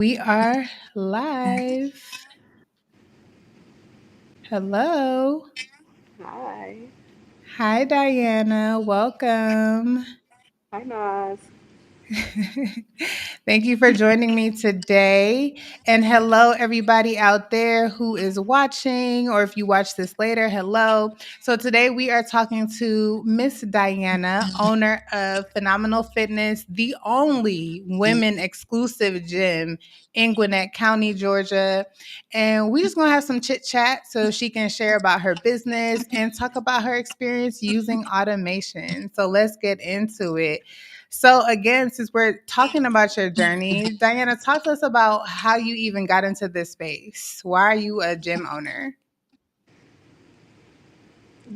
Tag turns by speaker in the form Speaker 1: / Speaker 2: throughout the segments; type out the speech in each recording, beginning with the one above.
Speaker 1: We are live. Hello.
Speaker 2: Hi.
Speaker 1: Hi, Diana. Welcome.
Speaker 2: Hi, Nas.
Speaker 1: Thank you for joining me today. And hello, everybody out there who is watching, or if you watch this later, hello. So, today we are talking to Miss Diana, owner of Phenomenal Fitness, the only women exclusive gym in Gwinnett County, Georgia. And we just gonna have some chit chat so she can share about her business and talk about her experience using automation. So, let's get into it. So again, since we're talking about your journey, Diana, talk to us about how you even got into this space. Why are you a gym owner?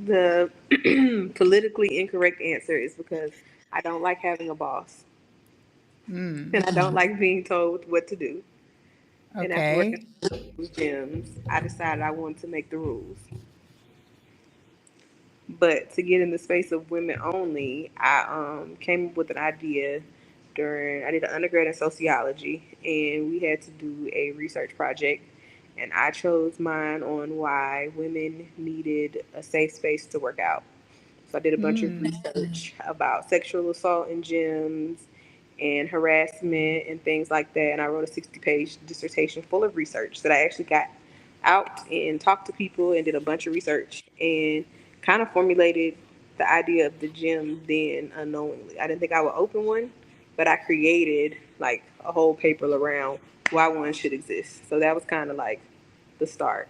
Speaker 2: The politically incorrect answer is because I don't like having a boss
Speaker 1: Mm,
Speaker 2: and I don't like being told what to do. And after working
Speaker 1: okay.
Speaker 2: at those gyms, I decided I wanted to make the rules. But to get in the space of women only, I came up with an idea I did an undergrad in sociology, and we had to do a research project. And I chose mine on why women needed a safe space to work out. So I did a bunch of
Speaker 1: Mm,
Speaker 2: research about sexual assault in gyms and harassment and things like that. And I wrote a 60-page dissertation full of research that I actually got out and talked to people and did a bunch of research and kind of formulated the idea of the gym then unknowingly. I didn't think I would open one, but I created like a whole paper around why one should exist. So that was kind of like the start.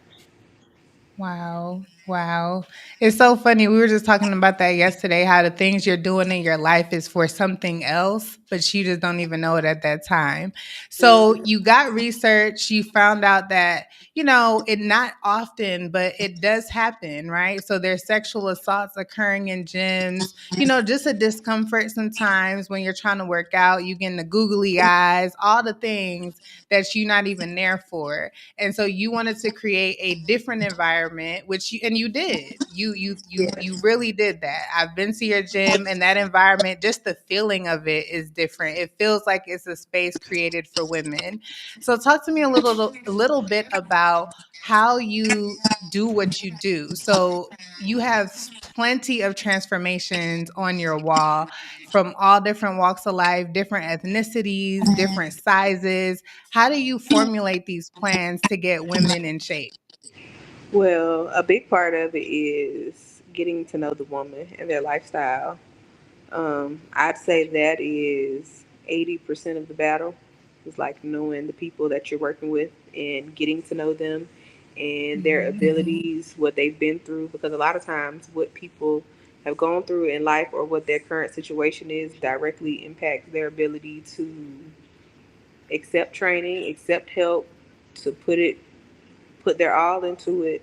Speaker 1: wow. Wow. It's so funny. We were just talking about that yesterday, how the things you're doing in your life is for something else, but you just don't even know it at that time. So
Speaker 2: Mhm.
Speaker 1: you got research, you found out that, it not often, but it does happen, right? So there's sexual assaults occurring in gyms, just a discomfort sometimes when you're trying to work out, you getting the googly eyes, all the things that you're not even there for. And so you wanted to create a different environment, which you did. You
Speaker 2: Yes.
Speaker 1: really did that. I've been to your gym, and that environment, just the feeling of it is different. It feels like it's a space created for women. So talk to me a little bit about how you do what you do. So you have plenty of transformations on your wall from all different walks of life, different ethnicities, different sizes. How do you formulate these plans to get women in shape?
Speaker 2: Well, a big part of it is getting to know the woman and their lifestyle. I'd say that is 80% of the battle. Is like knowing the people that you're working with and getting to know them and their
Speaker 1: Mhm.
Speaker 2: abilities, what they've been through. Because a lot of times, what people have gone through in life or what their current situation is directly impacts their ability to accept training, accept help, to put their all into it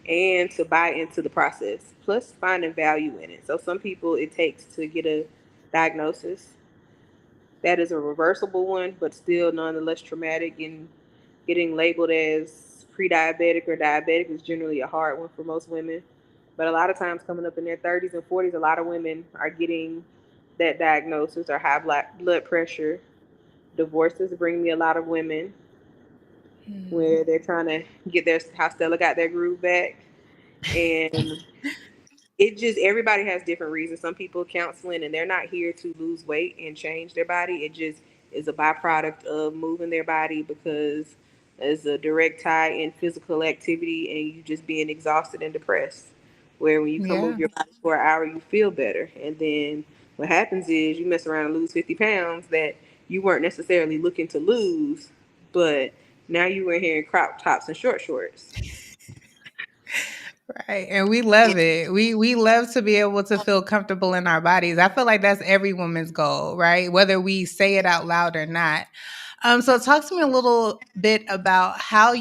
Speaker 2: and to buy into the process, plus finding value in it. So some people it takes to get a diagnosis that is a reversible one, but still nonetheless traumatic, and getting labeled as pre-diabetic or diabetic is generally a hard one for most women. But a lot of times coming up in their 30s and 40s, a lot of women are getting that diagnosis or high blood pressure. Divorces bring me a lot of women
Speaker 1: Mm.
Speaker 2: where they're trying to get their, how Stella got their groove back. And it just, everybody has different reasons. Some people counseling and they're not here to lose weight and change their body. It just is a byproduct of moving their body because there's a direct tie in physical activity and you just being exhausted and depressed. Where when you come move
Speaker 1: Yeah.
Speaker 2: your body for an hour, you feel better. And then what happens is you mess around and lose 50 pounds that you weren't necessarily looking to lose, but now you were here in crop tops and short shorts.
Speaker 1: Right. And we love it. We love to be able to feel comfortable in our bodies. I feel like that's every woman's goal, right? Whether we say it out loud or not. So talk to me a little bit about how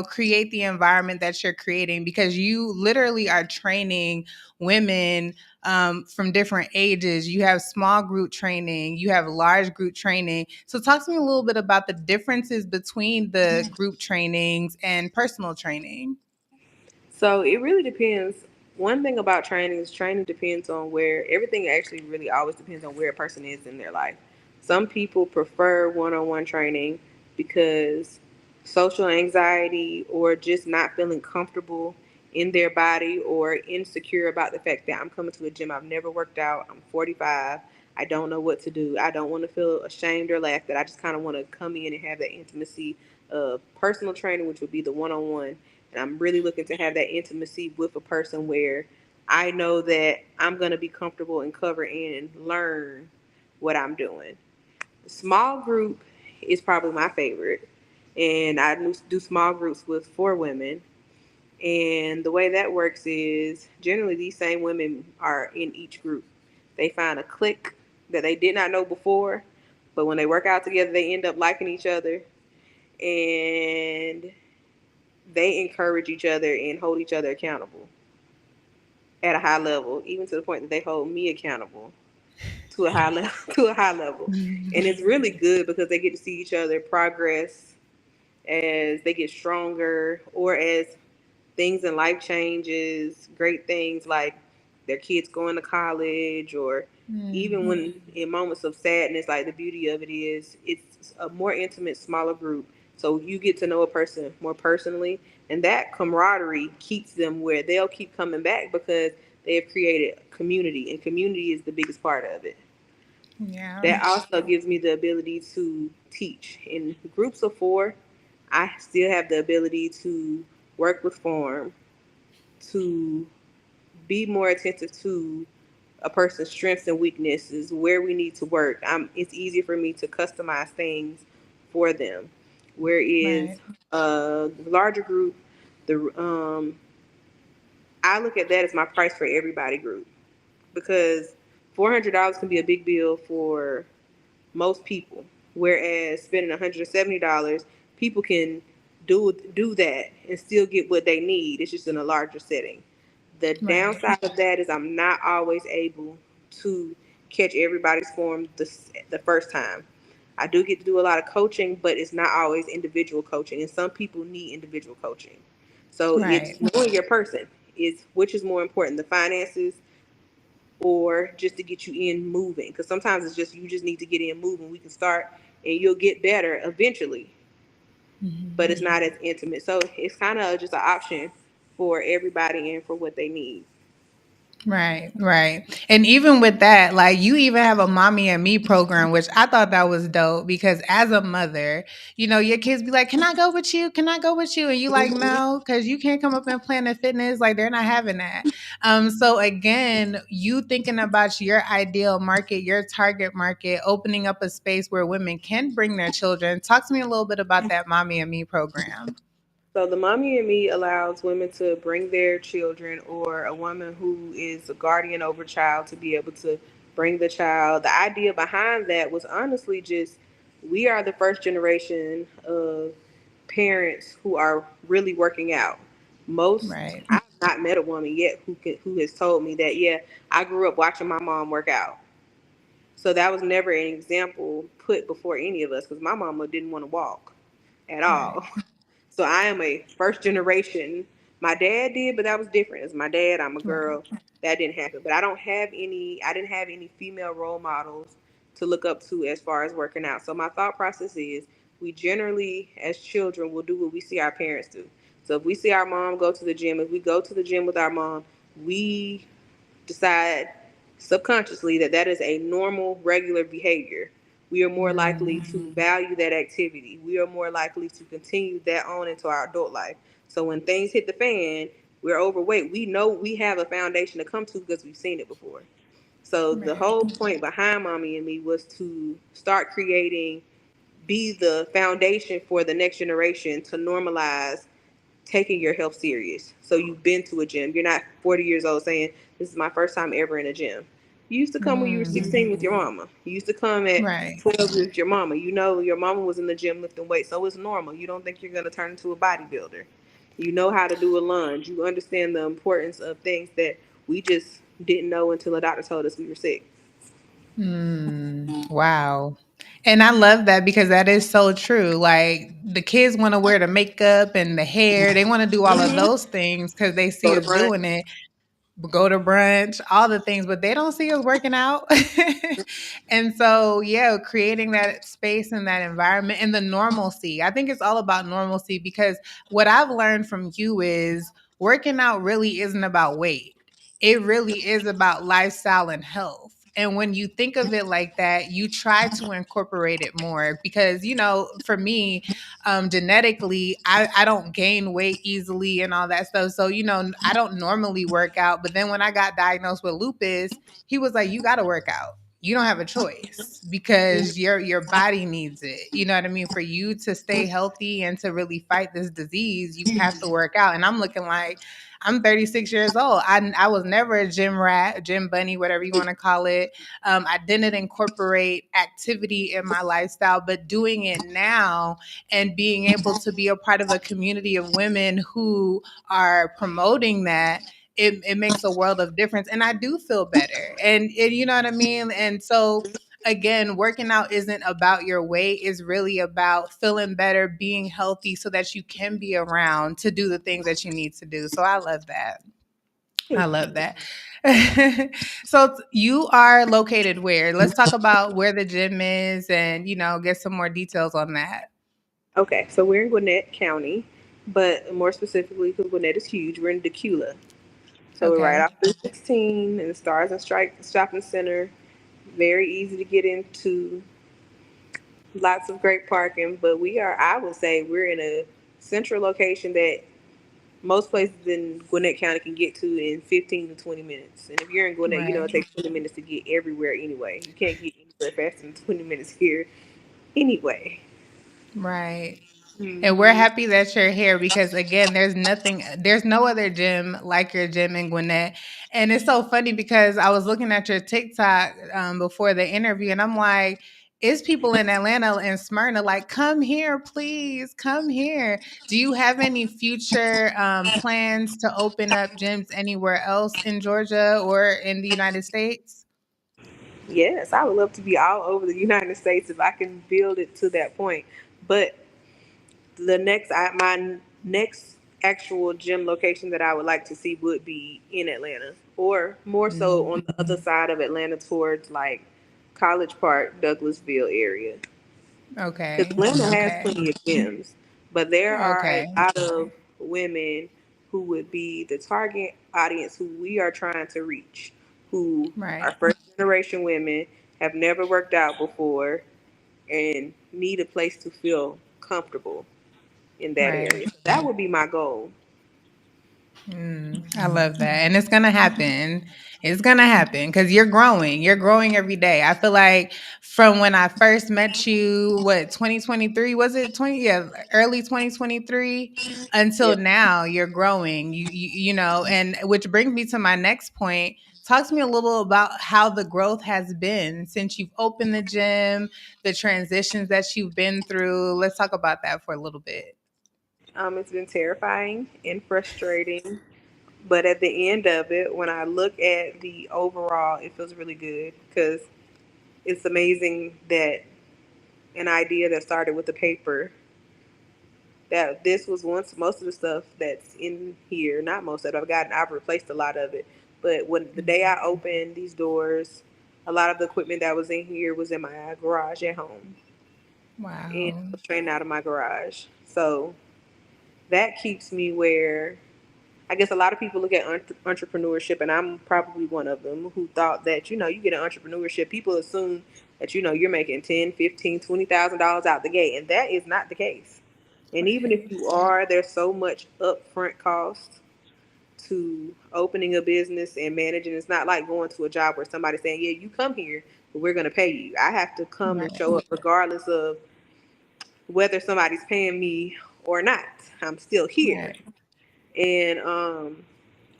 Speaker 1: create the environment that you're creating, because you literally are training women from different ages. You have small group training, you have large group training. So talk to me a little bit about the differences between the group trainings and personal training.
Speaker 2: So it really depends. One thing about training is training depends on where everything actually really always depends on where a person is in their life. Some people prefer one on one training, because social anxiety or just not feeling comfortable in their body or insecure about the fact that I'm coming to a gym. I've never worked out. I'm 45. I don't know what to do. I don't want to feel ashamed or laughed that. I just kind of want to come in and have that intimacy of personal training, which would be the one on one. And I'm really looking to have that intimacy with a person where I know that I'm going to be comfortable and cover in and learn what I'm doing. Small group is probably my favorite. And I do small groups with 4 women. And the way that works is generally these same women are in each group. They find a clique that they did not know before, but when they work out together, they end up liking each other. And they encourage each other and hold each other accountable at a high level, even to the point that they hold me accountable to a high level. To a high level, and it's really good because they get to see each other progress as they get stronger, or as things in life changes, great things like their kids going to college, or even
Speaker 1: Mhm.
Speaker 2: when in moments of sadness, like the beauty of it is it's a more intimate, smaller group. So you get to know a person more personally, and that camaraderie keeps them where they'll keep coming back because they have created community, and community is the biggest part of it.
Speaker 1: Yeah.
Speaker 2: That also gives me the ability to teach. In groups of 4, I still have the ability to work with form, to be more attentive to a person's strengths and weaknesses, where we need to work. It's easier for me to customize things for them. Whereas
Speaker 1: Right.
Speaker 2: a larger group, the I look at that as my price for everybody group, because $400 can be a big bill for most people. Whereas spending $170, people can do that and still get what they need. It's just in a larger setting. The
Speaker 1: Right.
Speaker 2: downside of that is I'm not always able to catch everybody's form the first time. I do get to do a lot of coaching, but it's not always individual coaching, and some people need individual coaching. So it's
Speaker 1: Right.
Speaker 2: knowing your person is which is more important, the finances or just to get you in moving. Because sometimes it's just you just need to get in moving. We can start and you'll get better eventually, but
Speaker 1: Mhm.
Speaker 2: it's not as intimate. So it's kind of just an option for everybody and for what they need.
Speaker 1: Right, right. And even with that, like you even have a mommy and me program, which I thought that was dope because as a mother, your kids be like, "Can I go with you? Can I go with you?" And you like,
Speaker 2: Mhm.
Speaker 1: "No, because you can't come up and Planet Fitness." Like they're not having that. So again, you thinking about your ideal market, your target market, opening up a space where women can bring their children. Talk to me a little bit about that mommy and me program.
Speaker 2: So the mommy and me allows women to bring their children, or a woman who is a guardian over a child to be able to bring the child. The idea behind that was honestly just we are the first generation of parents who are really working out. Most
Speaker 1: Right,
Speaker 2: I've not met a woman yet who has told me that, yeah, I grew up watching my mom work out. So that was never an example put before any of us because my mama didn't want to walk at
Speaker 1: right,
Speaker 2: all. So I am a first generation. My dad did, but that was different. As my dad, I'm a
Speaker 1: right.
Speaker 2: girl. That didn't happen. But I didn't have any female role models to look up to as far as working out. So my thought process is we generally, as children, will do what we see our parents do. So if we see our mom go to the gym, if we go to the gym with our mom, we decide subconsciously that that is a normal, regular behavior. We are more likely
Speaker 1: Mm,
Speaker 2: to value that activity. We are more likely to continue that on into our adult life. So when things hit the fan, we're overweight. We know we have a foundation to come to because we've seen it before. So the
Speaker 1: right.
Speaker 2: whole point behind Mommy and Me was to start creating, be the foundation for the next generation to normalize taking your health serious. So you've been to a gym. You're not 40 years old saying, "This is my first time ever in a gym." You used to come when you were
Speaker 1: Mm,
Speaker 2: 16 with your mama. You used to come at
Speaker 1: right.
Speaker 2: 12 with your mama. You know your mama was in the gym lifting weights, so it's normal. You don't think you're going to turn into a bodybuilder. You know how to do a lunge. You understand the importance of things that we just didn't know until a doctor told us we were sick.
Speaker 1: Wow. And I love that because that is so true. Like the kids want to wear the makeup and the hair. They want to do all of
Speaker 2: Mm-hmm.
Speaker 1: those things because they see
Speaker 2: Go
Speaker 1: us
Speaker 2: to brunch.
Speaker 1: doing it. go to brunch, all the things, but they don't see us working out. And so, yeah, creating that space and that environment and the normalcy. I think it's all about normalcy because what I've learned from you is working out really isn't about weight. It really is about lifestyle and health. And when you think of it like that, you try to incorporate it more because, for me, genetically, I don't gain weight easily and all that stuff. So, I don't normally work out. But then when I got diagnosed with lupus, he was like, you got to work out. You don't have a choice because your body needs it. You know what I mean? For you to stay healthy and to really fight this disease, you have to work out. And I'm looking like I'm 36 years old. I was never a gym rat, gym bunny, whatever you want to call it. I didn't incorporate activity in my lifestyle, but doing it now and being able to be a part of a community of women who are promoting that, it makes a world of difference. And I do feel better. And you know what I mean? And so again, working out isn't about your weight, it's really about feeling better, being healthy so that you can be around to do the things that you need to do. So I love that. I
Speaker 2: Thank
Speaker 1: love
Speaker 2: you.
Speaker 1: that. So you are located where? Let's talk about where the gym is and, get some more details on that.
Speaker 2: Okay, so we're in Gwinnett County, but more specifically, because Gwinnett is huge, we're in Decula. So we're right
Speaker 1: Okay.
Speaker 2: off 316 in the Stars and Stripes Shopping Center. Very easy to get into. Lots of great parking, but I would say, we're in a central location that most places in Gwinnett County can get to in 15 to 20 minutes. And if you're in Gwinnett,
Speaker 1: Right.
Speaker 2: it takes 20 minutes to get everywhere anyway. You can't get anywhere faster than 20 minutes here anyway.
Speaker 1: Right. And we're
Speaker 2: Hmm.
Speaker 1: happy that you're here because again, there's no other gym like your gym in Gwinnett. And it's so funny because I was looking at your TikTok before the interview and I'm like, it's people in Atlanta and Smyrna like, come here, please, come here. Do you have any future plans to open up gyms anywhere else in Georgia or in the United States?
Speaker 2: Yes, I would love to be all over the United States if I can build it to that point. But my next actual gym location that I would like to see would be in Atlanta, or more so
Speaker 1: Mm,
Speaker 2: on the other side of Atlanta towards like College Park, Douglasville area. Because
Speaker 1: okay.
Speaker 2: Atlanta has
Speaker 1: Okay.
Speaker 2: plenty of gyms, but there are a
Speaker 1: Okay.
Speaker 2: lot of women who would be the target audience who we are trying to reach, who are
Speaker 1: Right.
Speaker 2: first generation women, have never worked out before, and need a place to feel comfortable in that
Speaker 1: Right.
Speaker 2: area. So that would be my goal.
Speaker 1: I love that. And it's going to happen. It's going to happen because you're growing. You're growing every day. I feel like from when I first met you, 2023? Was it 20? Yeah, early 2023 until
Speaker 2: Yeah.
Speaker 1: now, you're growing. And which brings me to my next point. Talk to me a little about how the growth has been since you've opened the gym, the transitions that you've been through. Let's talk about that for a little bit.
Speaker 2: It's been terrifying and frustrating, but at the end of it, when I look at the overall, it feels really good because it's amazing that an idea that started with the paper, that this was once most of the stuff that's in here, not most of it, I've replaced a lot of it. But when the day I opened these doors, a lot of the equipment that was in here was in my garage at home, and I
Speaker 1: Wow.
Speaker 2: was training out of my garage. So that keeps me where I guess a lot of people look at entrepreneurship, and I'm probably one of them who thought that, you get an entrepreneurship, people assume that, you're making 10, 15, $20,000 out the gate, and that is not the case. And even if
Speaker 1: Right.
Speaker 2: you are, there's so much upfront cost to opening a business and managing. It's not like going to a job where somebody's saying, yeah, you come here, but we're going to pay you. I have to come and
Speaker 1: Right.
Speaker 2: show up regardless of whether somebody's paying me or not. I'm still here.
Speaker 1: Right.
Speaker 2: And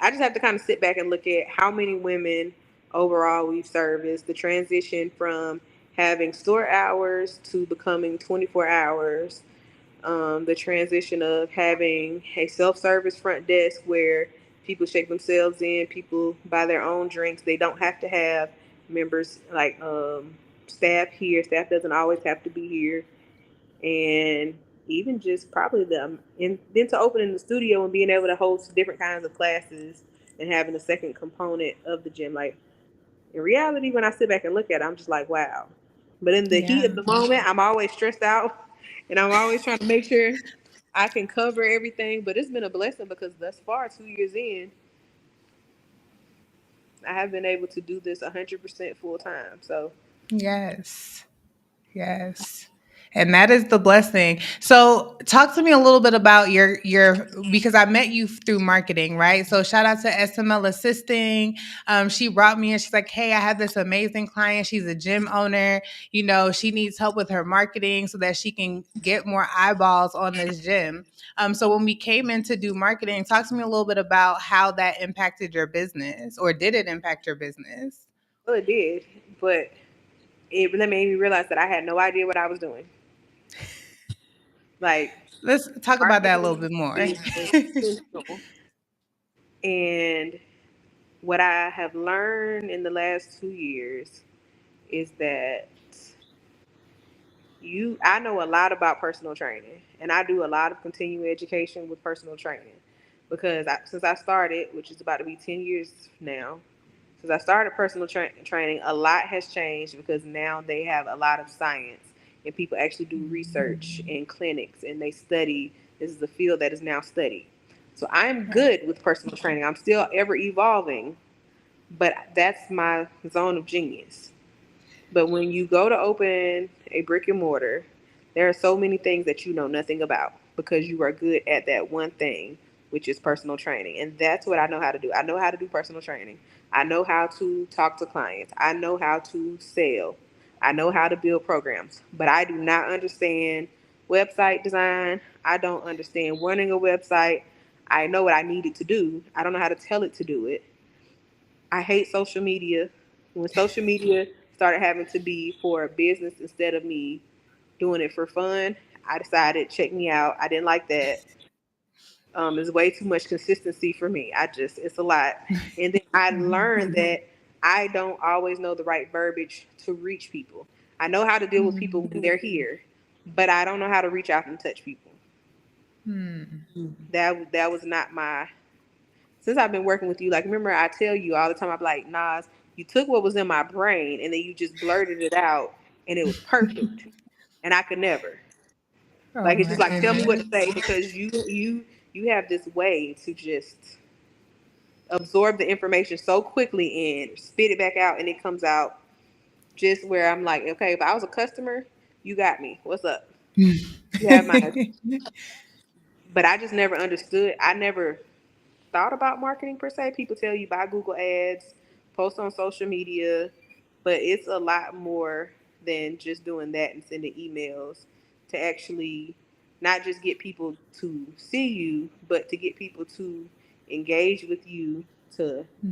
Speaker 2: I just have to kind of sit back and look at how many women overall we've serviced, the transition from having store hours to becoming 24 hours, the transition of having a self service front desk where people shake themselves in, people buy their own drinks. They don't have to have members like staff here. Staff doesn't always have to be here, and even just probably then to opening the studio and being able to host different kinds of classes and having a second component of the gym. Like in reality, when I sit back and look at it, I'm just like, wow. But in the heat
Speaker 1: Yeah.
Speaker 2: of the moment, I'm always stressed out and I'm always trying to make sure I can cover everything. But it's been a blessing because thus far, 2 years in, I have been able to do this 100% full time. So
Speaker 1: Yes. Yes. And that is the blessing. So talk to me a little bit about your because I met you through marketing, right? So shout out to SML Assisting. She brought me in. She's like, hey, I have this amazing client. She's a gym owner. You know, she needs help with her marketing so that she can get more eyeballs on this gym. So when we came in to do marketing, talk to me a little bit about how that impacted your business, or did it impact your business?
Speaker 2: well, it did, but it made me realize that I had no idea what I was doing. Like
Speaker 1: Let's talk about that a little
Speaker 2: marketing
Speaker 1: bit more.
Speaker 2: is essential, and what I have learned in the last 2 years is that I know a lot about personal training, and I do a lot of continuing education with personal training because since I started, which is about to be 10 years now, since I started personal training, a lot has changed because now they have a lot of science and people actually do research in clinics and they study. This is a field that is now studied. So I'm
Speaker 1: Right.
Speaker 2: good with personal training. I'm still ever evolving, but that's my zone of genius. But when you go to open a brick and mortar, there are so many things that you know nothing about because you are good at that one thing, which is personal training. And that's what I know how to do. I know how to do personal training. I know how to talk to clients. I know how to sell. I know how to build programs. But I do not understand website design. I don't understand running a website. I know what I need it to do. I don't know how to tell it to do it. I hate social media. When social media started having to be for a business instead of me doing it for fun, I decided check me out. I didn't like that. There's way too much consistency for me. It's a lot. And then I learned that I don't always know the right verbiage to reach people. I know how to deal with people when they're here, but I don't know how to reach out and touch people.
Speaker 1: Hmm.
Speaker 2: That was not my since I've been working with you, like remember I tell you all the time, I'm like, Nas, you took what was in my brain and then you just blurted it out and it was perfect. And I could never.
Speaker 1: Oh
Speaker 2: Like it's just
Speaker 1: my
Speaker 2: like tell me what
Speaker 1: goodness.
Speaker 2: to say because you have this way to just absorb the information so quickly and spit it back out and it comes out just where I'm like, okay, if I was a customer, you got me. What's up? You have my but I just never understood. I never thought about marketing per se. People tell you buy Google ads, post on social media, but it's a lot more than just doing that and sending emails to actually not just get people to see you, but to get people to engage with you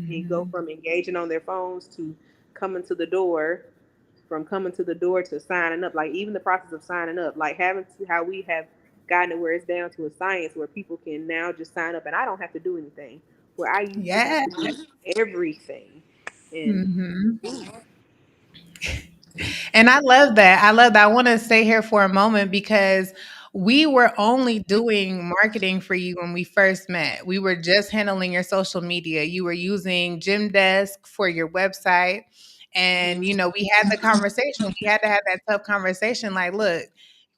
Speaker 2: you go
Speaker 1: Mhm.
Speaker 2: from engaging on their phones to coming to the door from coming to the door to signing up, like even the process of signing up, like having to how we have gotten it where it's down to a science where people can now just sign up and I don't have to do anything. Where I used to have
Speaker 1: Yeah.
Speaker 2: to do everything. And
Speaker 1: Mhm. And I love that. I love that. I want to stay here for a moment because we were only doing marketing for you when we first met. We were just handling your social media. You were using Gym Desk for your website. And, you know, we had the conversation. We had to have that tough conversation. Like, look,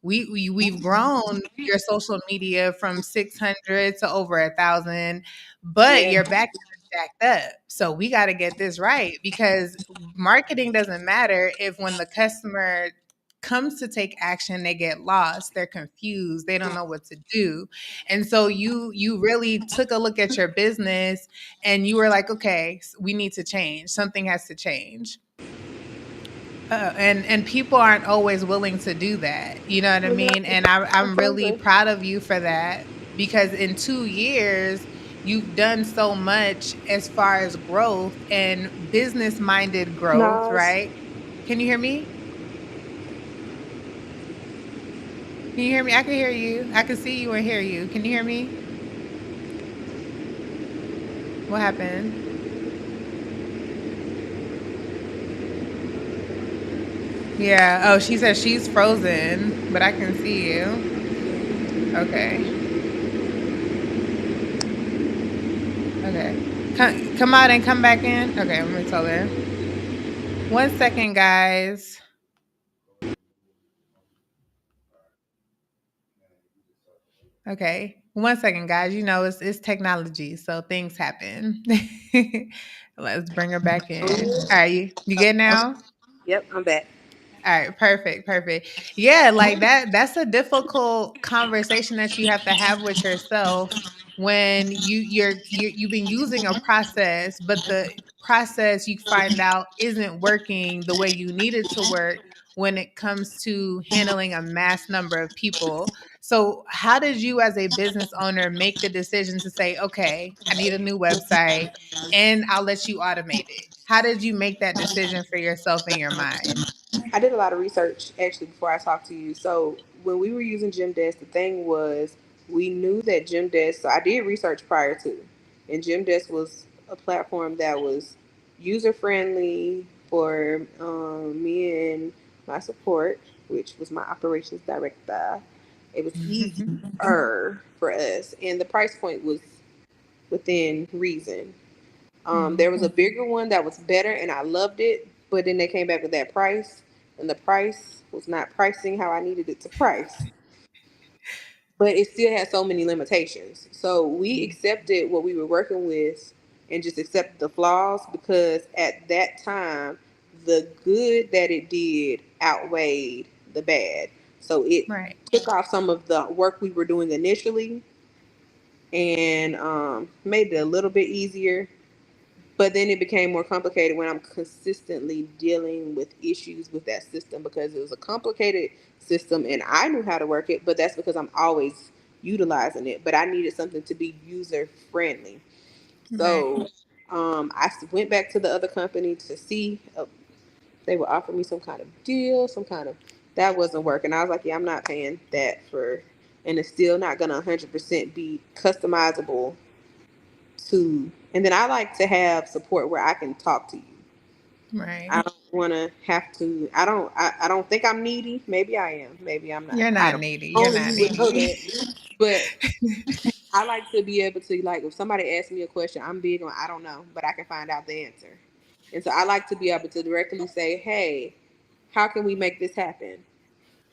Speaker 1: we've grown your social media from 600 to over 1,000, but
Speaker 2: yeah,
Speaker 1: your back jacked up. So we got to get this right because marketing doesn't matter if when the customer comes to take action they get lost, they're confused, they don't know what to do. And so you really took a look at your business and you were like, okay, we need to change, something has to change. And people aren't always willing to do that. You know what I
Speaker 2: well,
Speaker 1: mean? And
Speaker 2: I'm
Speaker 1: I'm really
Speaker 2: frozen.
Speaker 1: proud of you for that because in 2 years, you've done so much as far as growth and business minded growth,
Speaker 2: Nas,
Speaker 1: right? Can you hear me? Can you hear me? I can hear you. I can see you and hear you. Can you hear me? What happened? Yeah. Oh, she said she's frozen, but I can see you. Okay. Okay. Come out and come back in. Okay, I'm gonna tell her. 1 second, guys. Okay. 1 second, guys. You know it's technology, so things happen. Let's bring her back in. All right, you good now?
Speaker 2: Yep, I'm back.
Speaker 1: All right, perfect, perfect. Yeah, like that's a difficult conversation that you have to have with yourself when you've been using a process, but the process you find out isn't working the way you need it to work when it comes to handling a mass number of people. So, how did you as a business owner make the decision to say, "Okay, I need a new website and I'll let you automate it?" How did you make that decision for yourself in your mind?
Speaker 2: I did a lot of research actually before I talked to you. So when we were using Gymdesk, the thing was we knew that Gymdesk. So I did research prior to, and Gymdesk was a platform that was user friendly for me and my support, which was my operations director. It was easier for us, and the price point was within reason. There was a
Speaker 1: Mhm.
Speaker 2: bigger one that was better, and I loved it. But then they came back with that price, and the price was not pricing how I needed it to price. But it still had so many limitations. So we accepted what we were working with, and just accepted the flaws because at that time, the good that it did outweighed the bad. So it
Speaker 1: Right.
Speaker 2: took off some of the work we were doing initially and made it a little bit easier. But then it became more complicated when I'm consistently dealing with issues with that system because it was a complicated system and I knew how to work it, but that's because I'm always utilizing it. But I needed something to be user friendly.
Speaker 1: Right.
Speaker 2: So I went back to the other company to see if they would offer me some kind of deal, some kind of that wasn't working. I was like, yeah, I'm not paying that for, and it's still not gonna 100% be customizable to. And then I like to have support where I can talk to you. I
Speaker 1: Right.
Speaker 2: don't want to have to. I don't think I'm needy. Maybe I am. Maybe I'm not.
Speaker 1: You're
Speaker 2: I
Speaker 1: not
Speaker 2: don't.
Speaker 1: needy. You're
Speaker 2: Only
Speaker 1: not
Speaker 2: you would know
Speaker 1: needy.
Speaker 2: that. But I like to be able to, like, if somebody asks me a question, I'm big on I don't know, but I can find out the answer. And so I like to be able to directly say, hey, how can we make this happen?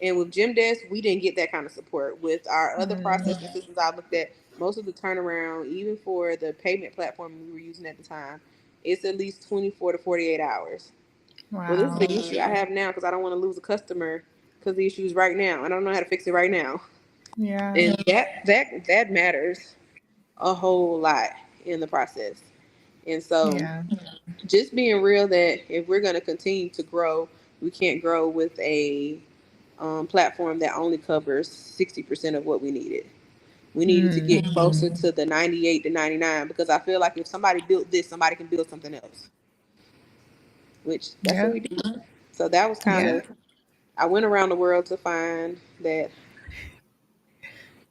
Speaker 2: And with Gym Desk, we didn't get that kind of support. With our other
Speaker 1: Mm,
Speaker 2: processing systems I looked at, most of the turnaround, even for the payment platform we were using at the time, it's at least 24 to 48 hours. Well, this is
Speaker 1: wow.
Speaker 2: the issue I have now because I don't want to lose a customer because the issue is right now, and I don't know how to fix it right now.
Speaker 1: Yeah.
Speaker 2: And that matters a whole lot in the process. And so,
Speaker 1: Yeah.
Speaker 2: just being real that if we're going to continue to grow, we can't grow with a platform that only covers 60% of what we needed. We needed to get
Speaker 1: Mm,
Speaker 2: closer to the 98 to 99 because I feel like if somebody built this, somebody can build something else, which that's what we
Speaker 1: yep.
Speaker 2: did. So that was kind
Speaker 1: Yep.
Speaker 2: of, I went around the world to find that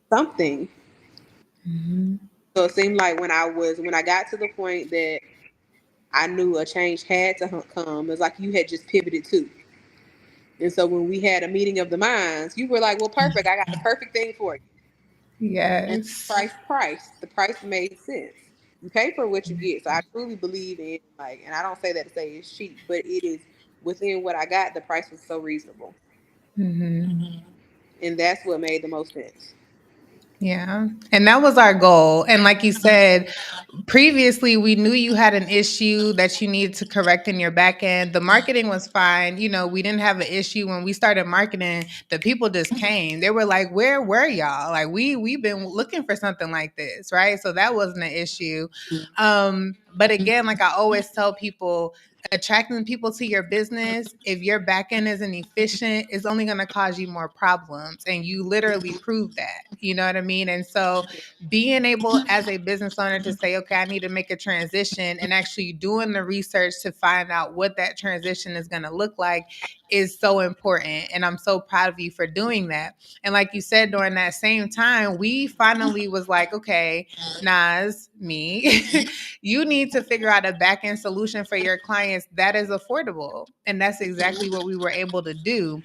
Speaker 2: something.
Speaker 1: Mhm.
Speaker 2: So it seemed like when I got to the point that I knew a change had to come, it's like you had just pivoted too. And so when we had a meeting of the minds, you were like, well, perfect. I got the perfect thing for you. And
Speaker 1: Yes.
Speaker 2: the price made sense. You pay for what you get. So I truly believe in, like, and I don't say that to say it's cheap, but it is within what I got. The price was so reasonable.
Speaker 1: Hmm.
Speaker 2: And that's what made the most sense.
Speaker 1: Yeah. And that was our goal. And like you said, previously we knew you had an issue that you needed to correct in your back end. The marketing was fine. You know, we didn't have an issue when we started marketing. The people just came. They were like, "Where were y'all? Like we've been looking for something like this, right?" So that wasn't an issue. But again, like I always tell people, attracting people to your business, if your back end isn't efficient, is only going to cause you more problems. And you literally prove that. You know what I mean? And so being able as a business owner to say, okay, I need to make a transition and actually doing the research to find out what that transition is going to look like is so important. And I'm so proud of you for doing that. And like you said, during that same time, we finally was like, okay, Nas, me, you need to figure out a back end solution for your clients that is affordable. And that's exactly what we were able to do.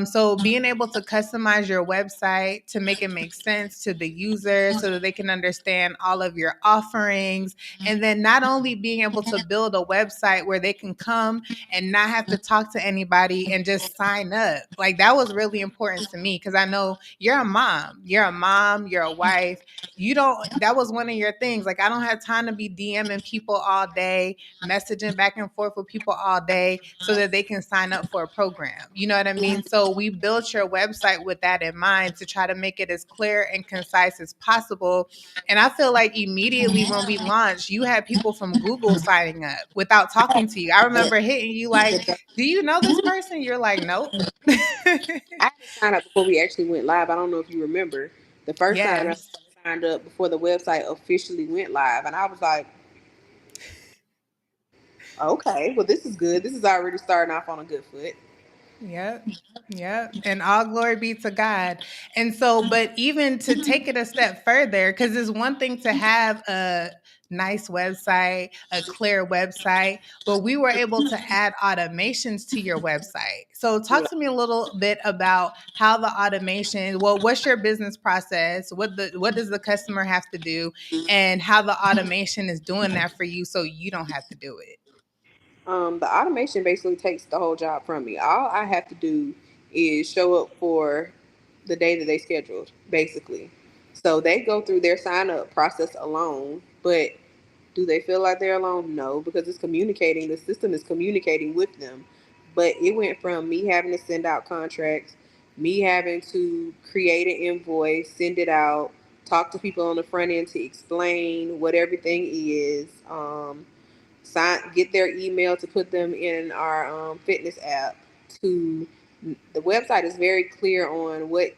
Speaker 1: So being able to customize your website to make it make sense to the user so that they can understand all of your offerings. And then not only being able to build a website where they can come and not have to talk to anybody and just sign up. Like that was really important to me because I know you're a mom. You're a mom, you're a wife. You don't, that was one of your things. Like, I don't have time to be DMing people all day, messaging back and forth with people all day so that they can sign up for a program. You know what I mean? So we built your website with that in mind to try to make it as clear and concise as possible. And I feel like immediately when we launched, you had people from Google signing up without talking to you. I remember hitting you like, do you know this person? You're like, nope.
Speaker 2: I had to sign up before we actually went live. I don't know if you remember the first sign up.
Speaker 1: Yes.
Speaker 2: I signed up before the website officially went live, and I was like, okay, well, this is good. This is already starting off on a good foot.
Speaker 1: Yep. Yep. And all glory be to God. And so, but even to take it a step further, because it's one thing to have a nice website, a clear website, but we were able to add automations to your website. So,
Speaker 2: Yeah.
Speaker 1: talk to me a little bit about how the automation, well, what's your business process? What does the customer have to do? And how the automation is doing that for you so you don't have to do it.
Speaker 2: The automation basically takes the whole job from me. All I have to do is show up for the day that they scheduled, basically. So they go through their sign up process alone, but do they feel like they're alone? No, because it's communicating. The system is communicating with them. But it went from me having to send out contracts, me having to create an invoice, send it out, talk to people on the front end to explain what everything is. Get their email to put them in our fitness app. To the website is very clear on what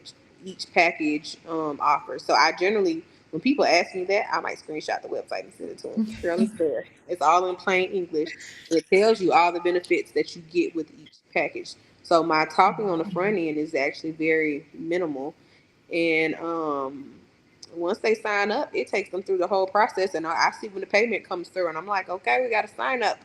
Speaker 2: each package offers. So I generally, when people ask me that, I might screenshot the website and send it to them. Girl, it's there. It's all in plain English. It tells you all the benefits that you get with each package. So my talking on the front end is actually very minimal, and once they sign up, it takes them through the whole process. And I see when the payment comes through, and I'm like, okay, we got to sign up.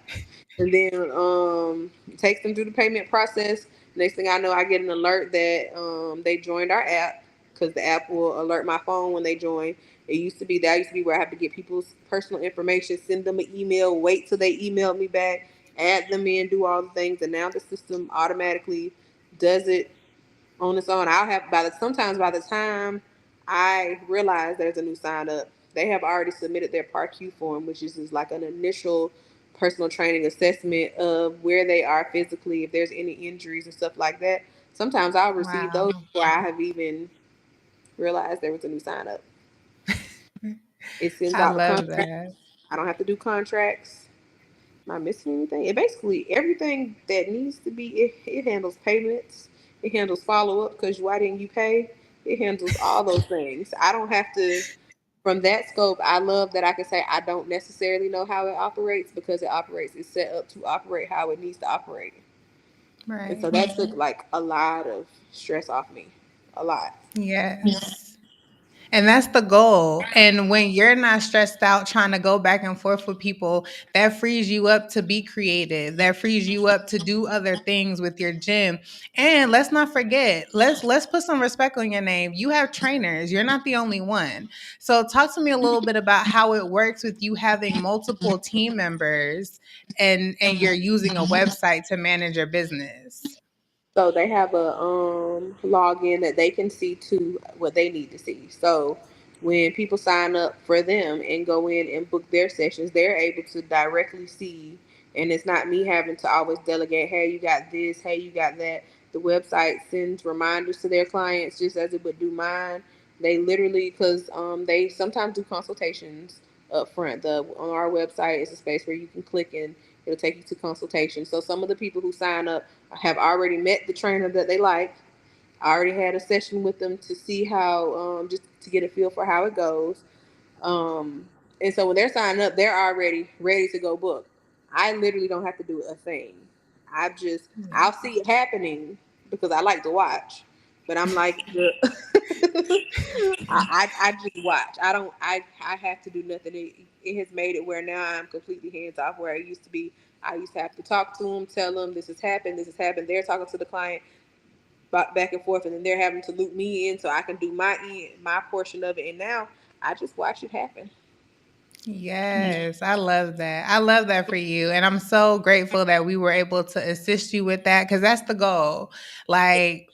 Speaker 2: And then it takes them through the payment process. Next thing I know, I get an alert that they joined our app, because the app will alert my phone when they join. That used to be where I have to get people's personal information, send them an email, wait till they email me back, add them in, do all the things. And now the system automatically does it on its own. Sometimes by the time I realize there's a new sign up, they have already submitted their PAR-Q form, which is just like an initial personal training assessment of where they are physically, if there's any injuries and stuff like that. Sometimes I'll receive those
Speaker 1: Wow.
Speaker 2: before I have even realized there was a new sign up. It sends
Speaker 1: I
Speaker 2: out the
Speaker 1: love
Speaker 2: contract.
Speaker 1: that.
Speaker 2: I don't have to do contracts. Am I missing anything? It basically everything that needs to be. It handles payments. It handles follow up because why didn't you pay? It handles all those things. I don't have to. From that scope, I love that I can say I don't necessarily know how it operates because it operates. It's set up to operate how it needs to operate, and so
Speaker 1: Right.
Speaker 2: that took like a lot of stress off me. A lot.
Speaker 1: Yes. And that's the goal. And when you're not stressed out trying to go back and forth with people, that frees you up to be creative. That frees you up to do other things with your gym. And let's not forget, let's put some respect on your name. You have trainers. You're not the only one. So talk to me a little bit about how it works with you having multiple team members and you're using a website to manage your business.
Speaker 2: So they have a login that they can see to what they need to see. So when people sign up for them and go in and book their sessions, they're able to directly see, and it's not me having to always delegate, hey, you got this, hey, you got that. The website sends reminders to their clients just as it would do mine. They literally, because they sometimes do consultations up front. On our website is a space where you can click and it'll take you to consultation. So some of the people who sign up have already met the trainer that they like. I already had a session with them to see how, just to get a feel for how it goes. Um, and so when they're signing up, they're already ready to go book. I literally don't have to do a thing. I'll see it happening because I like to watch, but I'm like I just watch. I have to do nothing. It has made it where now I'm completely hands off. Where I used to be, I used to have to talk to them, tell them this has happened, this has happened. They're talking to the client back and forth, and then they're having to loop me in so I can do my portion of it. And now I just watch it happen.
Speaker 1: Yes, I love that. I love that for you. And I'm so grateful that we were able to assist you with that because that's the goal. Like,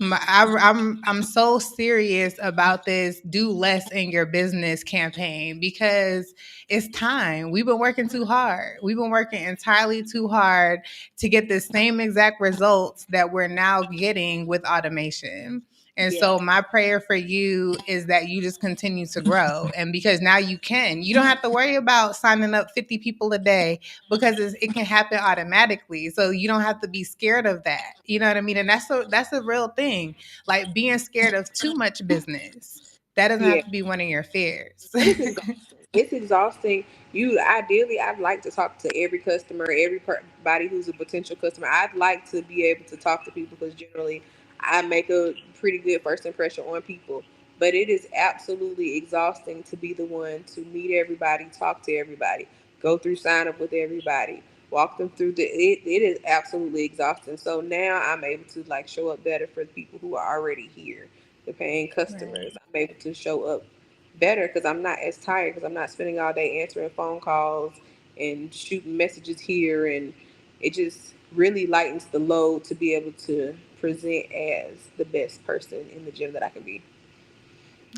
Speaker 1: I'm so serious about this do less in your business campaign because it's time. We've been working too hard. We've been working entirely too hard to get the same exact results that we're now getting with automation. And
Speaker 2: Yeah,
Speaker 1: so my prayer for you is that you just continue to grow. And because now you can, you don't have to worry about signing up 50 people a day because it can happen automatically. So you don't have to be scared of that. You know what I mean? And that's a real thing. Like being scared of too much business. That doesn't
Speaker 2: yeah.
Speaker 1: have to be one of your fears.
Speaker 2: And it's exhausting. It's exhausting. You ideally, I'd like to talk to every customer, everybody who's a potential customer. I'd like to be able to talk to people because generally, I make a pretty good first impression on people. But it is absolutely exhausting to be the one to meet everybody, talk to everybody, go through sign up with everybody, walk them through it is absolutely exhausting. So now I'm able to like show up better for the people who are already here, the paying
Speaker 1: Right.
Speaker 2: customers. I'm able to show up better because I'm not as tired because I'm not spending all day answering phone calls and shooting messages here, and it just really lightens the load to be able to present as the best person in the gym that I can be.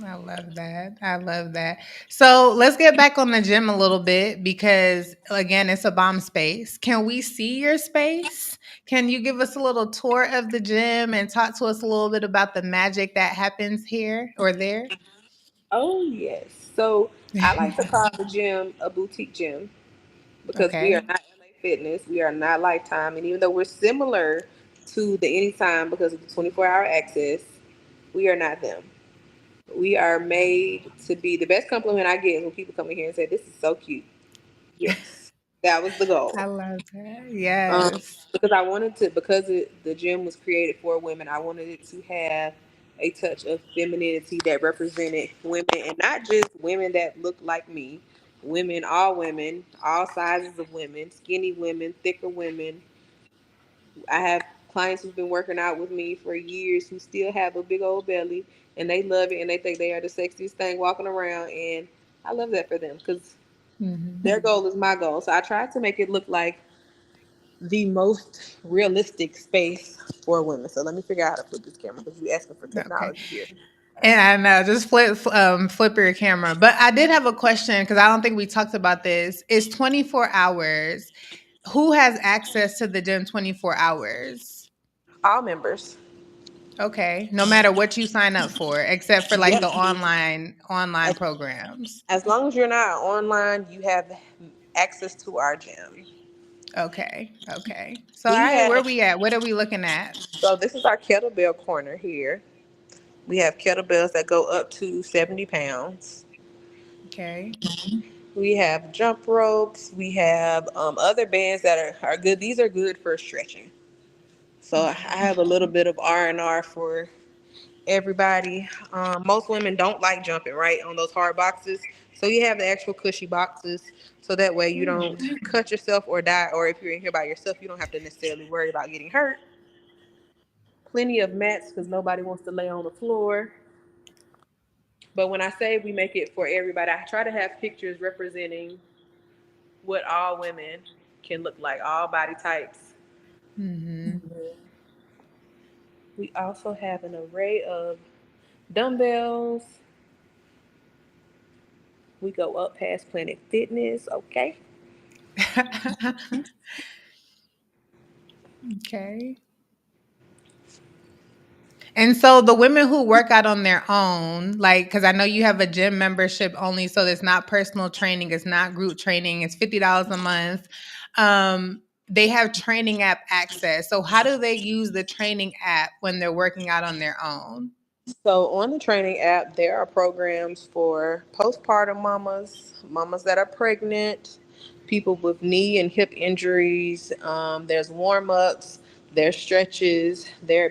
Speaker 1: I love that. I love that. So let's get back on the gym a little bit because, again, it's a bomb space. Can we see your space? Can you give us a little tour of the gym and talk to us a little bit about the magic that happens here or there?
Speaker 2: Oh yes. So I like to call the gym a boutique gym because we are
Speaker 1: Okay.
Speaker 2: not LA Fitness, we are not Lifetime, and even though we're similar to the Anytime because of the 24-hour access, we are not them. We are made to be the best compliment I get is when people come in here and say, "This is so cute." Yes, that was the
Speaker 1: I
Speaker 2: goal.
Speaker 1: love that.
Speaker 2: Um,
Speaker 1: Yes.
Speaker 2: because I wanted to, because the gym was created for women, I wanted it to have a touch of femininity that represented women and not just women that look like me. Women, all sizes of women, skinny women, thicker women. I have clients who've been working out with me for years who still have a big old belly and they love it and they think they are the sexiest thing walking around. And I love that for them because
Speaker 1: Hmm.
Speaker 2: their goal is my goal. So I tried to make it look like the most realistic space for women. So let me figure out how to flip this camera because you're asking for
Speaker 1: Okay.
Speaker 2: technology here.
Speaker 1: And I know, just flip your camera. But I did have a question because I don't think we talked about this. It's 24 hours. Who has access to the gym 24 hours?
Speaker 2: All members.
Speaker 1: Okay, no matter what you sign up for, except for like
Speaker 2: Yep.
Speaker 1: the online
Speaker 2: As,
Speaker 1: programs.
Speaker 2: as long as you're not online, you have access to our gym.
Speaker 1: Okay, okay. So, all
Speaker 2: We
Speaker 1: right, where
Speaker 2: have,
Speaker 1: we at? What are we looking at?
Speaker 2: so this is our kettlebell corner here. We have kettlebells that go up to 70 pounds.
Speaker 1: Okay.
Speaker 2: We have jump ropes. We have other bands that are good. These are good for stretching. So I
Speaker 1: Okay.
Speaker 2: have a little bit of R&R for everybody. Most women don't like jumping right on those hard boxes. So you have the actual cushy boxes. So that way you don't
Speaker 1: Hmm.
Speaker 2: cut yourself or die. Or if you're in here by yourself, you don't have to necessarily worry about getting hurt. Plenty of mats because nobody wants to lay on the floor. But when I say we make it for everybody, I try to have pictures representing what all women can look like, all body types.
Speaker 1: Hmm.
Speaker 2: We also have an array of dumbbells. We go up past Planet Fitness, okay?
Speaker 1: Okay. And so the women who work out on their own, like, because I know you have a gym membership only, so it's not personal training, it's not group training, it's $50 a month. They have training app access. So how do they use the training app when they're working out on their own?
Speaker 2: So on the training app, there are programs for postpartum mamas, mamas that are pregnant, people with knee and hip injuries. There's warm ups. There are stretches. There are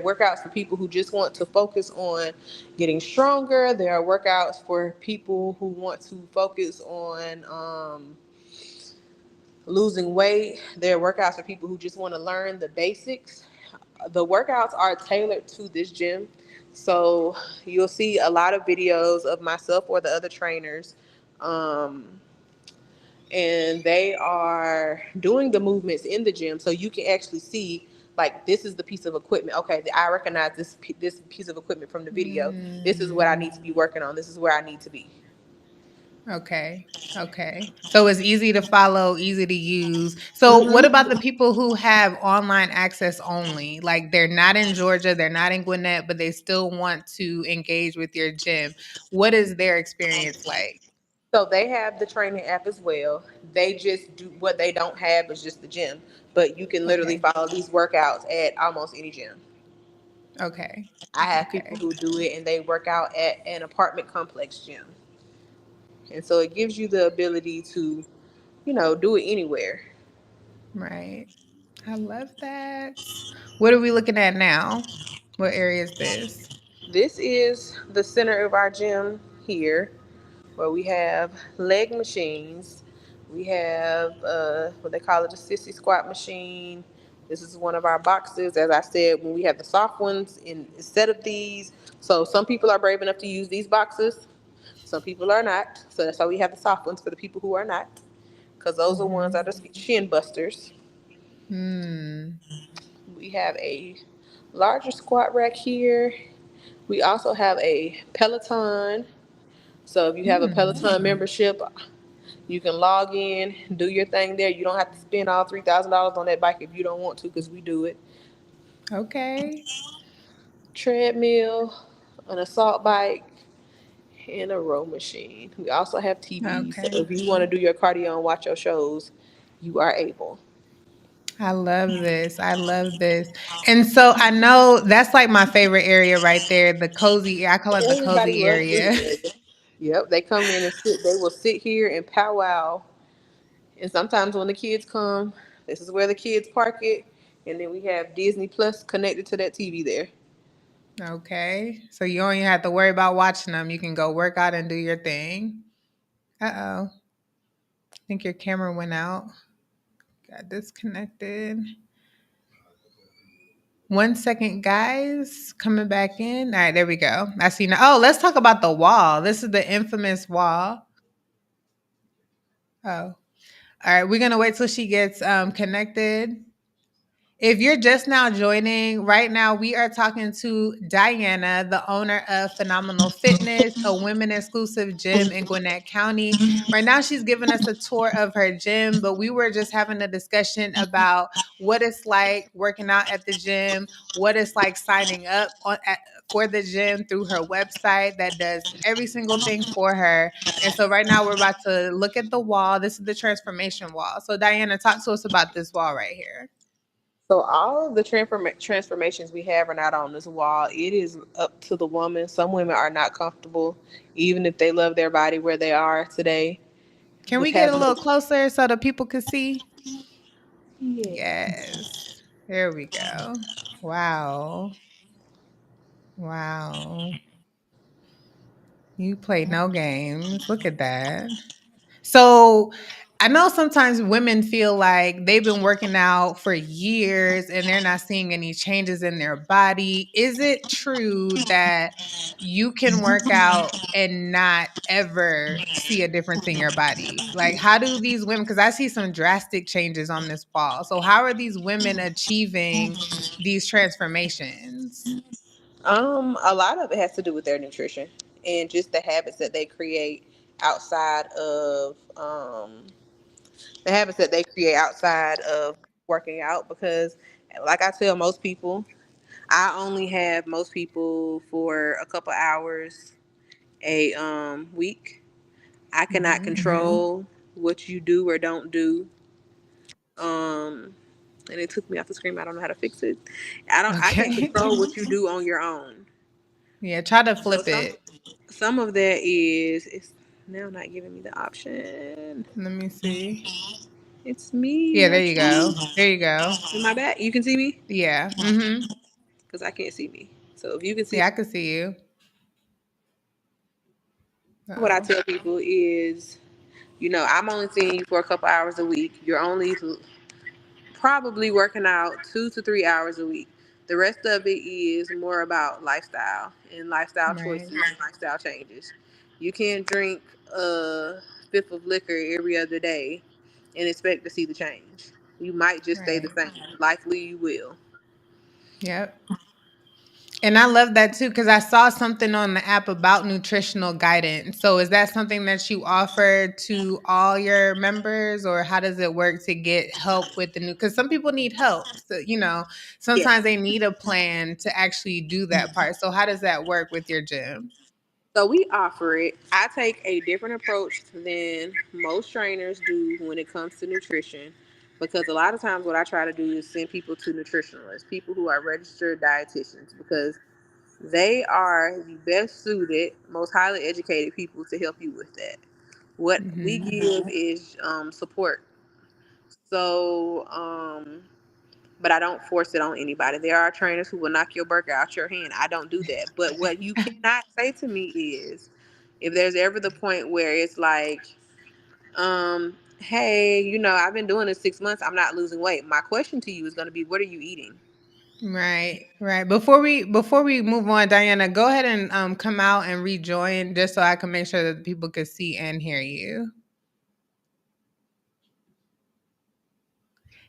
Speaker 2: workouts for people who just want to focus on getting stronger. There are workouts for people who want to focus on losing weight. There are workouts for people who just want to learn the basics. The workouts are tailored to this gym. So you'll see a lot of videos of myself or the other trainers. Um, and they are doing the movements in the gym so you can actually see like this is the piece of equipment. Okay, I recognize this piece of equipment from the video. This is what I
Speaker 1: Mm,
Speaker 2: need to be working on. This is where I need to be.
Speaker 1: okay. Okay. So it's easy to follow, easy to use. So what about the
Speaker 2: Hmm.
Speaker 1: people who have online access only? Like they're not in Georgia, they're not in Gwinnett, but they still want to engage with your gym. What is their experience like?
Speaker 2: So they have the training app as well. They just do what they don't have is just the gym. But you can literally
Speaker 1: Okay.
Speaker 2: follow these workouts at almost any gym.
Speaker 1: Okay.
Speaker 2: I have people
Speaker 1: Okay.
Speaker 2: who do it and they work out at an apartment complex gym. And so it gives you the ability to, do it anywhere.
Speaker 1: Right. I love that. What are we looking at now? What area is this?
Speaker 2: This is the center of our gym here, where we have leg machines. We have what they call it, a sissy squat machine. This is one of our boxes. As I said, when we have the soft ones instead of these. So some people are brave enough to use these boxes. Some people are not. So that's why we have the soft ones for the people who are not. Because those are ones that
Speaker 1: Mhm.
Speaker 2: are shin busters.
Speaker 1: Hmm.
Speaker 2: We have a larger squat rack here. We also have a Peloton. So if you have a
Speaker 1: Hmm.
Speaker 2: Peloton membership, you can log in, do your thing there. You don't have to spend all $3,000 on that bike if you don't want to, because we do it.
Speaker 1: Okay.
Speaker 2: Treadmill, an assault bike, and a row machine. We also have TVs. So
Speaker 1: Okay.
Speaker 2: if you want to do your cardio and watch your shows, you are able.
Speaker 1: I love this. I love this. And so I know that's like my favorite area right there, the cozy. I call it the
Speaker 2: Everybody
Speaker 1: cozy
Speaker 2: loves this
Speaker 1: area.
Speaker 2: area. Yep, they come in and sit. They will sit here and powwow. And sometimes when the kids come, this is where the kids park it. And then we have Disney Plus connected to that TV there.
Speaker 1: Okay. So you don't even have to worry about watching them. You can go work out and do your thing. Uh-oh. I think your camera went out. Got disconnected. 1 second, guys. Coming back in. All right, there we go. I see now. Oh, let's talk about the wall. This is the infamous wall. Oh. All right, we're gonna wait till she gets connected. If you're just now joining, right now we are talking to Diana, the owner of Phenomenal Fitness, a women exclusive gym in Gwinnett County. Right now, she's giving us a tour of her gym, but we were just having a discussion about what it's like working out at the gym, what it's like signing up for the gym through her website that does every single thing for her. And so, right now, we're about to look at the wall. This is the transformation wall. So, Diana, talk to us about this wall right here.
Speaker 2: So all of the transformations we have are not on this wall. It is up to the woman. Some women are not comfortable, even if they love their body where they are today,
Speaker 1: Can
Speaker 2: with
Speaker 1: we get a
Speaker 2: having
Speaker 1: little
Speaker 2: a
Speaker 1: closer so the people could see?
Speaker 2: yes.
Speaker 1: Yes. There we go. Wow. Wow. You play no games. Look at that. So I know sometimes women feel like they've been working out for years and they're not seeing any changes in their body. Is it true that you can work out and not ever see a difference in your body? Like, how do these women, because I see some drastic changes on this wall. So, how are these women achieving these transformations?
Speaker 2: A lot of it has to do with their nutrition and just the habits that they create outside of the habits that they create outside of working out. Because, like I tell most people, I only have most people for a couple hours a week. I cannot
Speaker 1: Hmm.
Speaker 2: control what you do or don't do. Um, and it took me off the screen. I don't know how to fix it. I can't
Speaker 1: Okay.
Speaker 2: control what you do on your own.
Speaker 1: Yeah, try to
Speaker 2: So
Speaker 1: flip it.
Speaker 2: some of that is it's now not giving me the option.
Speaker 1: Let me see.
Speaker 2: It's me.
Speaker 1: Yeah, there you go. There you go.
Speaker 2: In my back. You can see me?
Speaker 1: Yeah. Mm-hmm.
Speaker 2: Because I can't see me. So if you can see,
Speaker 1: Yeah, I can see you.
Speaker 2: what I
Speaker 1: Oh,
Speaker 2: tell people is, I'm only seeing you for a couple hours a week. You're only probably working out 2 to 3 hours a week. The rest of it is more about lifestyle and lifestyle choices
Speaker 1: right.
Speaker 2: and lifestyle changes. You can't drink a fifth of liquor every other day and expect to see the change. You might just stay the
Speaker 1: Right.
Speaker 2: same. Likely you will.
Speaker 1: Yep. And I love that too because I saw something on the app about nutritional guidance. So is that something that you offer to all your members, or how does it work to get help with the new? Because some people need help. So,
Speaker 2: Yeah.
Speaker 1: sometimes they need a plan to actually do that part. So how does that work with your gym?
Speaker 2: So we offer it. I take a different approach than most trainers do when it comes to nutrition, because a lot of times what I try to do is send people to nutritionalists, people who are registered dietitians, because they are the best suited, most highly educated people to help you with that. What we
Speaker 1: Hmm.
Speaker 2: give is support. So, but I don't force it on anybody. There are trainers who will knock your burger out your hand. I don't do that. But what you cannot say to me is, if there's ever the point where it's like, hey, I've been doing this 6 months, I'm not losing weight. My question to you is going to be, what are you eating?
Speaker 1: Right, right. Before we move on, Diana, go ahead and come out and rejoin just so I can make sure that people can see and hear you.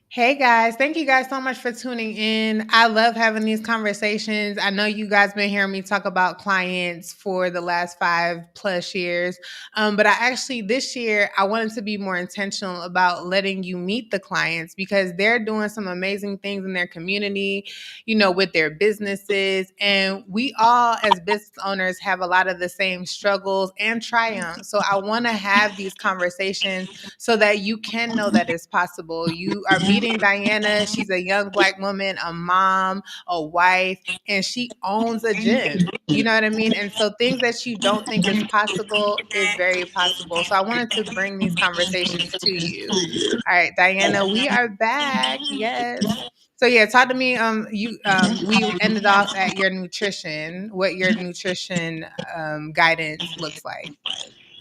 Speaker 1: Hey guys, thank you guys so much for tuning in. I love having these conversations. I know you guys been hearing me talk about clients for the last 5+ years. But I actually this year I wanted to be more intentional about letting you meet the clients because they're doing some amazing things in their community, with their businesses. And we all as business owners have a lot of the same struggles and triumphs. So I want to have these conversations so that you can know that it's possible. You are meeting Diana. She's a young Black woman, a mom, a wife, and she owns a gym. You know what I mean? And so things that you don't think is possible is very possible. So I wanted to bring these conversations to you. All right, Diana, we are back. Yes. So yeah, talk to me. We ended off at your nutrition, what your nutrition guidance looks like.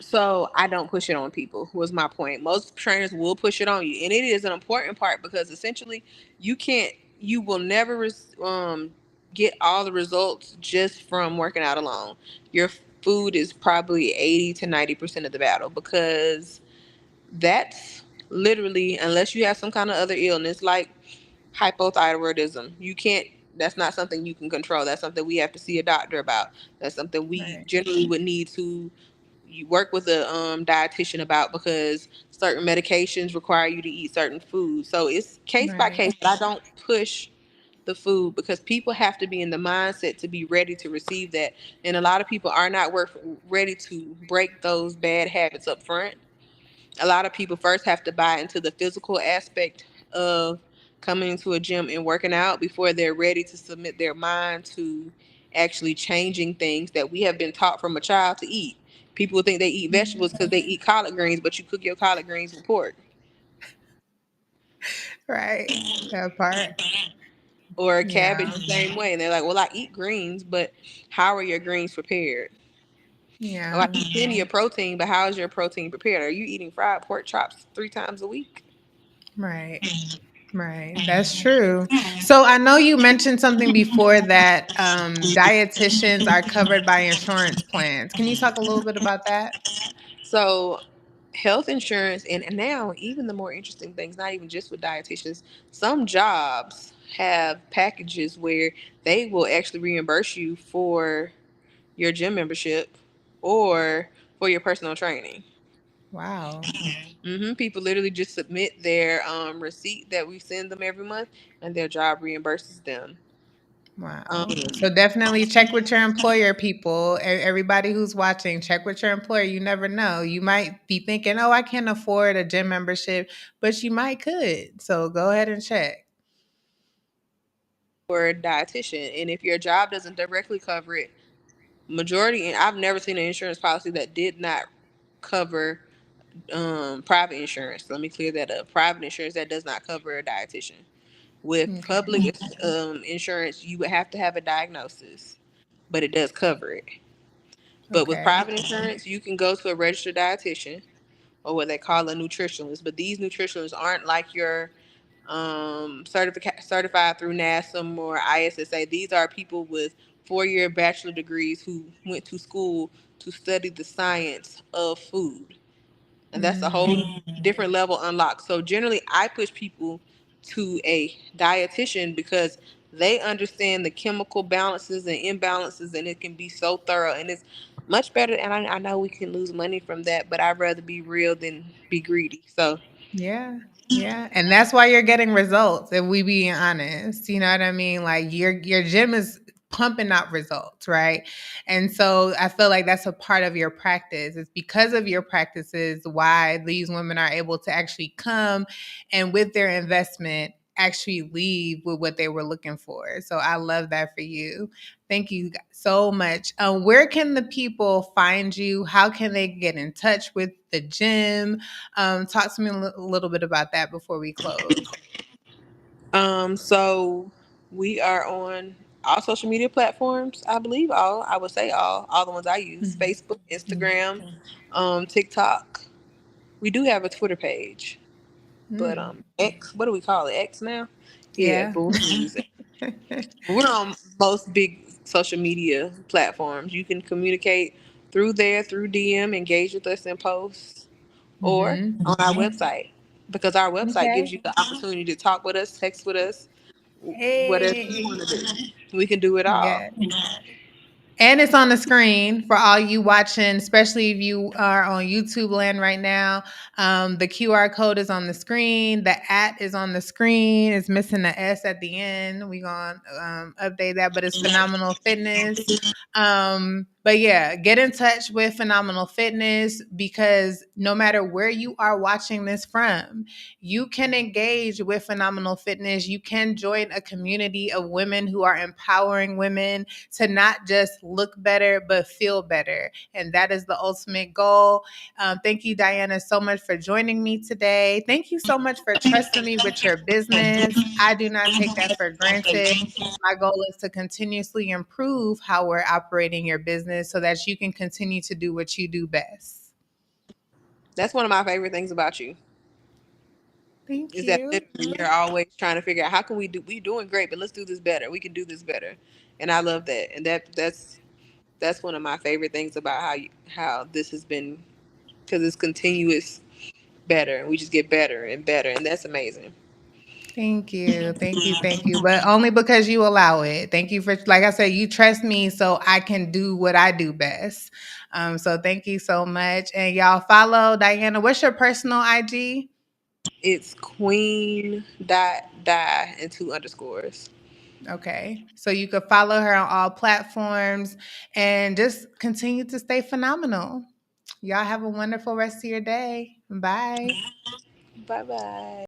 Speaker 2: So I don't push it on people, was my point. Most trainers will push it on you. And it is an important part because essentially you can't, you will never get all the results just from working out alone. Your food is probably 80 to 90% of the battle, because that's literally, unless you have some kind of other illness like hypothyroidism, you can't, that's not something you can control. That's something we have to see a doctor about. That's something we
Speaker 1: Right.
Speaker 2: generally would need to you work with a dietitian about, because certain medications require you to eat certain foods. So it's case by
Speaker 1: Right.
Speaker 2: case. But I don't push the food because people have to be in the mindset to be ready to receive that. And a lot of people are not ready to break those bad habits up front. A lot of people first have to buy into the physical aspect of coming into a gym and working out before they're ready to submit their mind to actually changing things that we have been taught from a child to eat. People think they eat vegetables because they eat collard greens, but you cook your collard greens with pork.
Speaker 1: Right. That part.
Speaker 2: Or cabbage
Speaker 1: Yeah.
Speaker 2: the same way. And they're like, well, I eat greens, but how are your greens prepared? Oh, I
Speaker 1: Yeah.
Speaker 2: eat plenty of protein, but how is your protein prepared? Are you eating fried pork chops 3 times a week?
Speaker 1: Right. Right. That's true. So I know you mentioned something before that dietitians are covered by insurance plans. Can you talk a little bit about that?
Speaker 2: So, health insurance, and now even the more interesting things, not even just with dietitians, some jobs have packages where they will actually reimburse you for your gym membership or for your personal training.
Speaker 1: Wow.
Speaker 2: People literally just submit their receipt that we send them every month, and their job reimburses them. Um,
Speaker 1: Wow. So definitely check with your employer, people. Everybody who's watching, check with your employer. You never know. You might be thinking, oh, I can't afford a gym membership, but you might could. So go ahead and check.
Speaker 2: for a dietitian, and if your job doesn't directly cover it, majority, and I've never seen an insurance policy that did not cover private insurance. Let me clear that up. Private insurance that does not cover a dietitian. With
Speaker 1: Okay.
Speaker 2: public insurance, you would have to have a diagnosis, but it does cover it. But with
Speaker 1: Okay.
Speaker 2: private insurance, you can go to a registered dietitian or what they call a nutritionist. But these nutritionalists aren't like your certified through NASM or ISSA. These are people with 4-year bachelor degrees who went to school to study the science of food, and that's a whole
Speaker 1: Mm,
Speaker 2: different level unlocked. So generally, I push people to a dietitian because they understand the chemical balances and imbalances, and it can be so thorough, and it's much better. And I know we can lose money from that, but I'd rather be real than be greedy. So
Speaker 1: yeah. Yeah. And that's why you're getting results, if we being honest. You know what I mean? Like your gym is pumping out results, right? And so I feel like that's a part of your practice. It's because of your practices why these women are able to actually come and with their investment actually leave with what they were looking for. So I love that for you. Thank you so much. Where can the people find you? How can they get in touch with the gym? Talk to me a little bit about that before we close.
Speaker 2: so we are on all social media platforms. I believe all. I would say all the ones I use:
Speaker 1: Mhm.
Speaker 2: Facebook, Instagram, TikTok. We do have a Twitter page. But
Speaker 1: Mm.
Speaker 2: X, what do we call it? X now? Yeah,
Speaker 1: Yeah.
Speaker 2: but we use it. We're on most big social media platforms. You can communicate through there, through DM, engage with us in posts, or
Speaker 1: Hmm.
Speaker 2: on our website. Because our website gives
Speaker 1: Okay.
Speaker 2: you the opportunity to talk with us, text with us, whatever you
Speaker 1: Hey.
Speaker 2: want to do. We can do it all.
Speaker 1: Yeah. And it's on the screen for all you watching, especially if you are on YouTube land right now. The QR code is on the screen. The @ is on the screen. It's missing the S at the end. We're going to update that, but it's Phenomenal Fitness. But yeah, get in touch with Phenomenal Fitness because no matter where you are watching this from, you can engage with Phenomenal Fitness. You can join a community of women who are empowering women to not just look better, but feel better. And that is the ultimate goal. Thank you, Diana, so much for joining me today. Thank you so much for trusting me with your business. I do not take that for granted. My goal is to continuously improve how we're operating your business so that you can continue to do what you do best.
Speaker 2: That's one of my favorite things about you.
Speaker 1: Thank
Speaker 2: Is that
Speaker 1: you.
Speaker 2: literally you're always trying to figure out how can we doing great, but let's do this better. We can do this better. And I love that. And that's one of my favorite things about how this has been, because it's continuous better, and we just get better and better, and that's amazing.
Speaker 1: Thank you. Thank you. Thank you. But only because you allow it. Thank you for, like I said, you trust me so I can do what I do best. So thank you so much. And y'all follow Diana. What's your personal IG?
Speaker 2: It's queen dot die and two underscores.
Speaker 1: Okay. So you could follow her on all platforms and just continue to stay phenomenal. Y'all have a wonderful rest of your day. Bye.
Speaker 2: Bye bye.